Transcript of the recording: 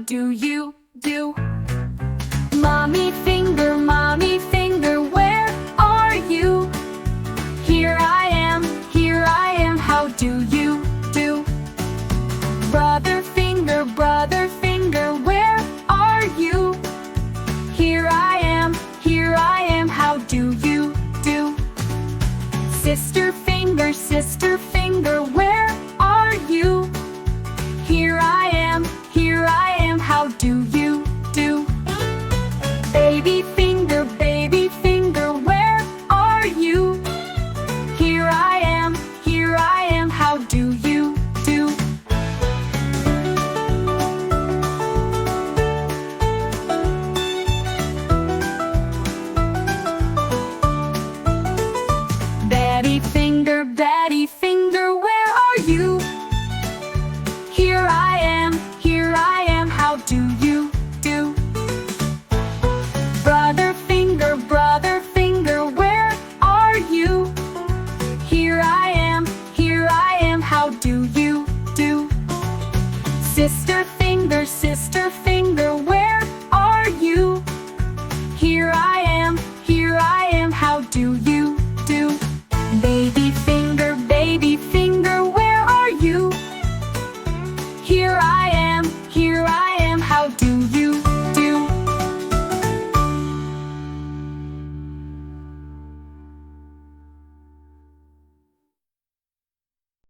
do you do? Mommy finger, where are you? Here I am, how do you do? Brother finger, where are you? Here I am, how do you do? Sister finger, where are you? Here I am, how do you do? Baby finger, where are you? Here I am, how do you do? Daddy finger, where are you? Here I am, how do you do? Brother finger, where are you? Here I am, how do you do? Sister finger, where are you? Here I am, how do you do? Baby finger, where are you? Here